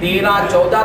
13-14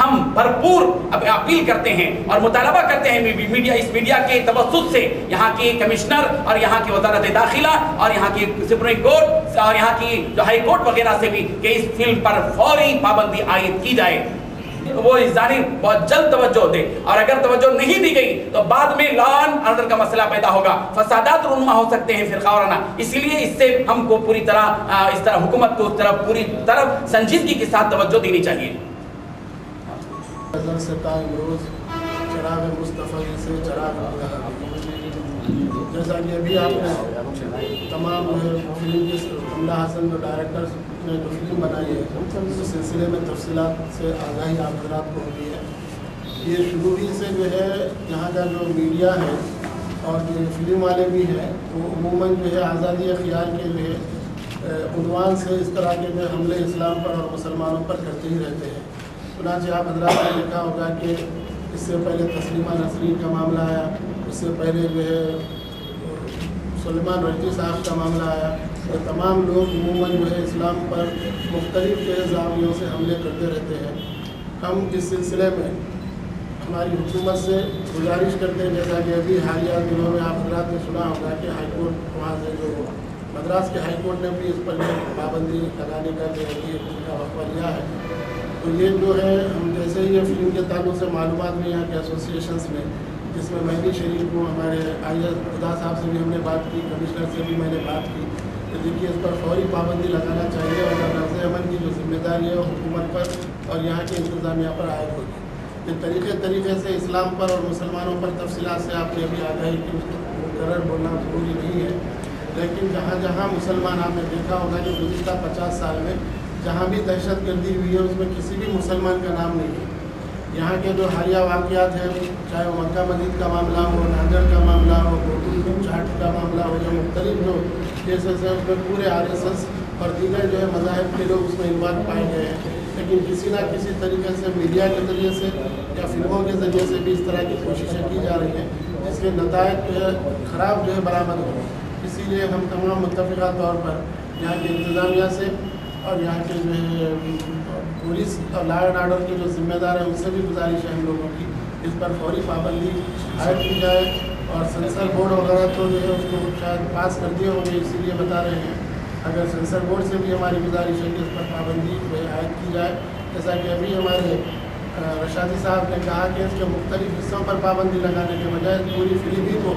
ہم بھرپور اپیل کرتے ہیں اور مطالبہ کرتے ہیں اس میڈیا کے توسط سے یہاں کے کمشنر اور یہاں کی وزارت داخلہ اور یہاں کی سپریم کورٹ اور یہاں کی جو ہائی کورٹ وغیرہ سے بھی کہ اس فلم پر فوری پابندی عائد کی جائے. وہ جانب بہت جلد توجہ دے, اور اگر توجہ نہیں دی گئی تو بعد میں لا اینڈ آرڈر کا مسئلہ پیدا ہوگا, فسادات رونما ہو سکتے ہیں فرقہ وارانہ. اسی لیے اس سے ہم کو پوری طرح اس طرح حکومت کو اس طرف پوری طرف سنجیدگی کے ساتھ توجہ دینی چاہیے. جیسا کہ ابھی آپ نے تمام فلم کے کملا حسن جو ڈائریکٹر نے جو فلم بنائی ہے اس سلسلے میں تفصیلات سے آگاہی آپ حضرات کو ہوئی ہے. یہ شروع ہی سے جو ہے یہاں کا جو میڈیا ہے اور جو فلم والے بھی ہیں وہ عموماً جو ہے آزادی خیال کے لیے عنوان سے اس طرح کے جو حملے اسلام پر اور مسلمانوں پر کرتے ہی رہتے ہیں. چنانچہ آپ حضرات نے دیکھا ہوگا کہ اس سے پہلے تسلیمہ نسرین کا معاملہ آیا, اس سے پہلے جو ہے سلیمان رضوی صاحب کا معاملہ آیا. یہ تمام لوگ عموماً جو ہے اسلام پر مختلف زاویوں سے حملے کرتے رہتے ہیں. ہم اس سلسلے میں ہماری حکومت سے گزارش کرتے ہیں, جیسا کہ ابھی حالیہ دنوں میں آپ حضرات نے سنا ہوگا کہ ہائی کورٹ وہاں سے جو مدراس کے ہائی کورٹ نے بھی اس پر پابندی لگانے کا جو ہے کا وقفہ لیا ہے. تو یہ جو ہے ہم جیسے ہی یہ فلم کے تعلق سے معلومات میں یہاں کے ایسوسیشنس میں, جس میں میں بھی شریک ہوں, ہمارے خدا صاحب سے بھی ہم نے بات کی, کمشنر سے بھی میں نے بات کی کہ دیکھیے اس پر فوری پابندی لگانا چاہیے اور نفظ امن کی جو ذمہ داری ہے وہ حکومت پر اور یہاں کے انتظامیہ پر عائد ہوگی. یہ طریقے سے اسلام پر اور مسلمانوں پر تفصیلات سے آپ نے ابھی آگاہی کی, اس کو مقرر بولنا ضروری نہیں ہے, لیکن جہاں جہاں مسلمان آپ نے دیکھا ہوگا کہ گزشتہ 50 سال میں جہاں بھی دہشت گردی ہوئی ہے اس میں کسی بھی مسلمان کا نام نہیں ہے. یہاں کے جو حالیہ واقعات ہیں, چاہے وہ مکہ مسجد کا معاملہ ہو, ناندر کا معاملہ ہو, چاٹ کا معاملہ ہو, یا مختلف جو کیسز ہیں اس میں پورے RSS اور دیگر جو ہے مذاہب کے لوگ اس میں انوالو پائے گئے ہیں. لیکن کسی نہ کسی طریقے سے میڈیا کے ذریعے سے یا فلموں کے ذریعے سے بھی اس طرح کی کوششیں کی جا رہی ہیں جس کے نتائج جو ہے خراب جو ہے برآمد ہو. اسی لیے ہم تمام متفقہ طور پر یہاں کے انتظامیہ سے اور یہاں کے جو ہے پولیس اور لا اینڈ آرڈر کے جو ذمہ دار ہیں ان سے بھی گزارش ہے ہم لوگوں کی اس پر فوری پابندی عائد کی جائے. اور سینسر بورڈ وغیرہ تو جو ہے اس کو شاید پاس کر دیے ہوں گے, اسی لیے بتا رہے ہیں. اگر سینسر بورڈ سے بھی ہماری گزارش ہے کہ اس پر پابندی عائد کی جائے, جیسا کہ ابھی ہمارے رشادی صاحب نے کہا کہ اس کے مختلف حصوں پر پابندی لگانے کے بجائے پوری فلم ہی کو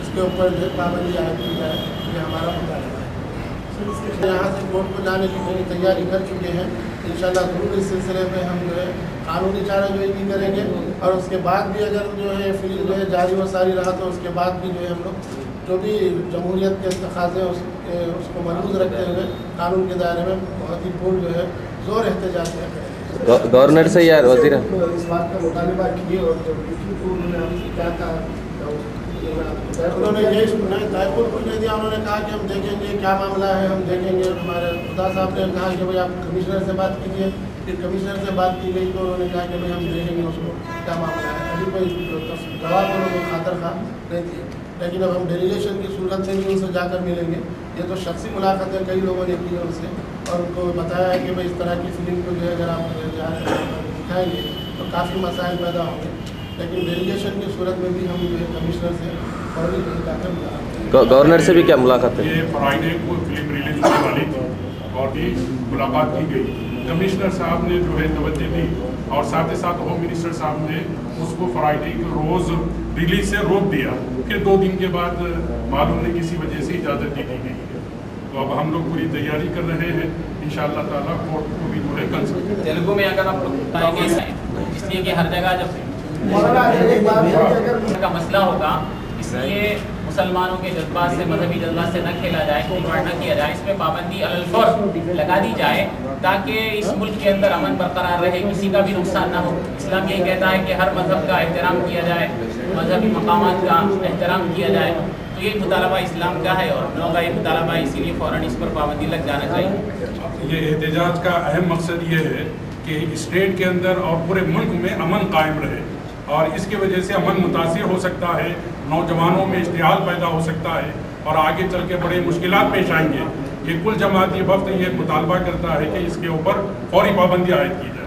اس کے اوپر جو ہے پابندی عائد کی جائے. یہ ہمارا مطالبہ ہے. یہاں سے کورٹ کو جانے کی پوری تیاری کر چکے ہیں. انشاءاللہ ضرور اس سلسلے میں ہم جو ہے قانونی چارہ جوئی بھی کریں گے, اور اس کے بعد بھی اگر جو ہے فلم جو ہے جاری و ساری رہا تو اس کے بعد بھی جو ہے ہم لوگ جو بھی جمہوریت کے تقاضے ہیں اس کو ملحوظ رکھتے ہوئے قانون کے دائرے میں بہت ہی پور جو ہے زور احتجاج کریں. گورنر سے یا وزیر اس بات کا مطالبہ کیے اور جو انہوں نے ہم سے کیا تھا انہوں نے یہی طائفور کو دے دیا. انہوں نے کہا کہ ہم دیکھیں گے کیا معاملہ ہے, ہم دیکھیں گے. ہمارے خدا صاحب نے کہا کہ بھائی آپ کمشنر سے بات کیجیے. پھر کمشنر سے بات کی گئی تو انہوں نے کہا کہ بھائی ہم دیکھیں گے اس کو کیا معاملہ ہے. ابھی کوئی جواب انہوں نے خاطر خواہ نہیں تھی, لیکن اب ہم ڈیلیگیشن کی صورت میں بھی ان سے جا کر ملیں گے. یہ تو شخصی ملاقاتیں کئی لوگوں نے کی ہیں ان سے, اور ان کو بتایا ہے کہ بھائی اس طرح کی فلم کو جو ہے اگر آپ دکھائیں گے تو کافی مسائل پیدا ہوں گے. لیکن ڈیلیگیشن کی صورت میں بھی ہم جو ہے کمشنر سے فوری جا کر گورنر سے بھی کیا ملاقات ہے؟ یہ فرائیڈے کو فلم ریلیز ہونے والی تھی اور بھی ملاقات کی گئی. کمشنر صاحب نے جو ہے توجہ دی اور ساتھ ہی ساتھ ہوم منسٹر صاحب نے اس کو فرائیڈے کے روز ریلیز سے روک دیا کہ 2 دن کے بعد معلوم نہیں کسی وجہ سے اجازت دی گئی ہے. تو اب ہم لوگ پوری تیاری کر رہے ہیں, انشاءاللہ تعالیٰ کورٹ کو بھی جو ہے کل سے تیلگو میں اگر آپ لوگ بتائیں گے اس لیے کہ ہر جگہ جب کا مسئلہ ہوگا, اس لیے مسلمانوں کے جذبات سے, مذہبی جذبات سے نہ کھیلا جائے, کھلواڑ نہ کیا جائے. اس پہ پابندی علی الفور لگا دی جائے تاکہ اس ملک کے اندر امن برقرار رہے, کسی کا بھی نقصان نہ ہو. اسلام یہ کہتا ہے کہ ہر مذہب کا احترام کیا جائے, مذہبی مقامات کا احترام کیا جائے. تو یہ مطالبہ اسلام کا ہے اور ہم لوگوں کا یہ مطالبہ ہے, اسی لیے فوراً اس پر پابندی لگ جانا چاہیے. یہ احتجاج کا اہم مقصد یہ ہے کہ اسٹیٹ کے اندر اور پورے ملک میں امن قائم رہے, اور اس کی وجہ سے امن متاثر ہو سکتا ہے, نوجوانوں میں اشتعال پیدا ہو سکتا ہے اور آگے چل کے بڑے مشکلات پیش آئیں گے. یہ کل جماعتی وفد یہ مطالبہ کرتا ہے کہ اس کے اوپر فوری پابندی عائد کی جائے.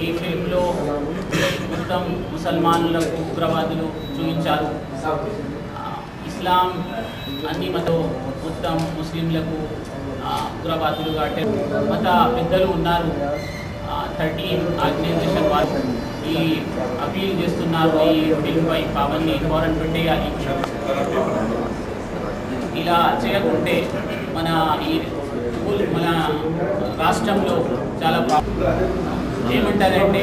ఈ ఫిల్మ్లో మొత్తం ముసల్మానులకు ఉగ్రవాదులు చూపించారు. ఇస్లాం అన్ని మొత్తం ముస్లింలకు ఉగ్రవాదులుగా మత పెద్దలు ఉన్నారు. 13 ఆర్గనైజేషన్ వాళ్ళు ఈ అపీల్ చేస్తున్నారు, ఈ ఫిల్మ్పై పాబన్నీ ఫౌరన్ పెట్టేయాలి. ఇలా చేయకుంటే మన రాష్ట్రంలో చాలా ఏమంటారంటే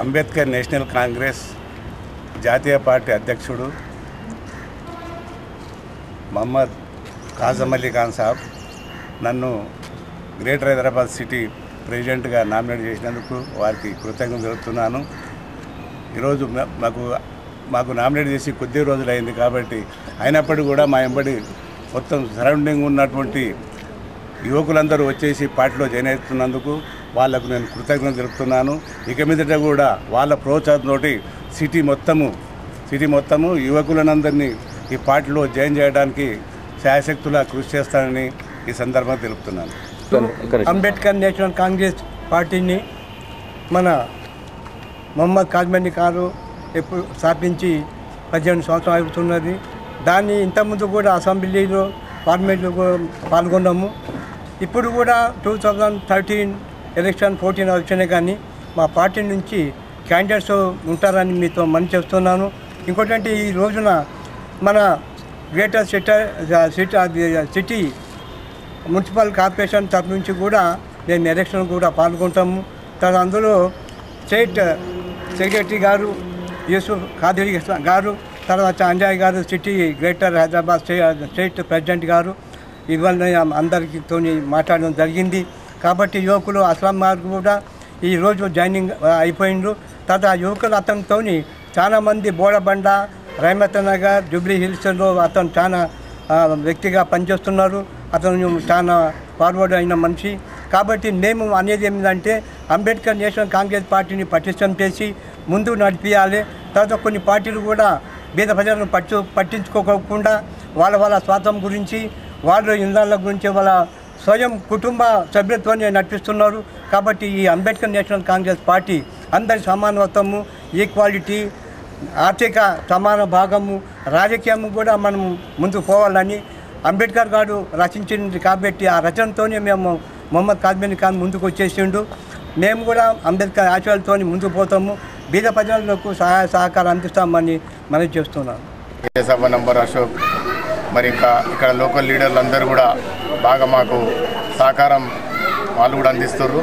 అంబేద్కర్ నేషనల్ కాంగ్రెస్ జాతీయ పార్టీ అధ్యక్షుడు మహమ్మద్ కాజం అలీ ఖాన్ సాబ్ నన్ను గ్రేటర్ హైదరాబాద్ సిటీ ప్రెసిడెంట్గా నామినేట్ చేసినందుకు వారికి కృతజ్ఞతలు తెలుపుతున్నాను। ఈరోజు మాకు నామినేట్ చేసి కొద్ది రోజులైంది కాబట్టి అయినప్పటికీ కూడా మా వెంబడి మొత్తం సరౌండింగ్ ఉన్నటువంటి యువకులందరూ వచ్చేసి పార్టీలో జాయిన్ అవుతున్నందుకు వాళ్ళకు నేను కృతజ్ఞతలు తెలుపుతున్నాను। ఇక మీదట కూడా వాళ్ళ ప్రోత్సాహంతో సిటీ మొత్తము యువకులందరినీ ఈ పార్టీలో జాయిన్ చేయడానికి శాయశక్తులా కృషి చేస్తానని ఈ సందర్భంగా తెలుపుతున్నాను। అంబేద్కర్ నేషనల్ కాంగ్రెస్ పార్టీని మన మొహమ్మద్ కాజ్మీ గారు ఎప్పుడు స్థాపించి 18 సంవత్సరాలు అవుతున్నది। దాన్ని ఇంతకుముందు కూడా అసెంబ్లీలో పార్లమెంట్లో పాల్గొన్నాము। ఇప్పుడు కూడా 2013 ఎలక్షన్ 14 ఎలక్షన్ కానీ మా పార్టీ నుంచి క్యాండిడేట్స్ ఉంటారని మీతో మనవి చేస్తున్నాను। ఇంకోటంటే ఈ రోజున మన గ్రేటర్ సిటీ మున్సిపల్ కార్పొరేషన్ తరఫు నుంచి కూడా మేము ఎలక్షన్ కూడా పాల్గొంటాము। తర్వాత అందులో స్టేట్ సెక్రటరీ గారు యూసుఫ్ ఖాదీ గారు, తర్వాత అంజయ్ గారు city greater Hyderabad state president గారు ఇవన్నీ అందరితో మాట్లాడడం జరిగింది। కాబట్టి యువకులు అస్లాం గారు కూడా ఈరోజు జాయినింగ్ అయిపోయిండ్రు। తర్వాత యువకులు అతనితో చాలామంది బోడబండ, రహమత్ నగర్, జూబ్లీ హిల్స్లో అతను చాలా వ్యక్తిగా పనిచేస్తున్నారు। అతను చాలా ఫార్వర్డ్ అయిన మనిషి। కాబట్టి మేము అనేది ఏమిటంటే అంబేద్కర్ నేషనల్ కాంగ్రెస్ పార్టీని పటిష్టం చేసి ముందు నడిపించాలి। తర్వాత కొన్ని పార్టీలు కూడా బీద ప్రజలను పట్టించుకోకుండా వాళ్ళ స్వార్థం గురించి, వాళ్ళ ఇంధనాల గురించి, వాళ్ళ స్వయం కుటుంబ సభ్యత్వాన్ని నడిపిస్తున్నారు। కాబట్టి ఈ అంబేద్కర్ నేషనల్ కాంగ్రెస్ పార్టీ అందరి సమానత్వము, ఈక్వాలిటీ, ఆర్థిక సమాన భాగము, రాజకీయము కూడా మనం ముందుకు పోవాలని అంబేద్కర్ గారు రచించింది కాబట్టి ఆ రచనతోనే మేము మొహమ్మద్ కాజ్మీ ఖాన్ ముందుకు వచ్చేసిండు। మేము కూడా అంబేద్కర్ ఆశయాలతో ముందుకు పోతాము, బీద ప్రజలకు సహాయ సహకారం అందిస్తామని మనవి చేస్తున్నాను। సభ నంబర్ అశోక్ మరి ఇంకా ఇక్కడ లోకల్ లీడర్లు అందరూ కూడా బాగా మాకు సహకారం వాళ్ళు కూడా అందిస్తున్నారు।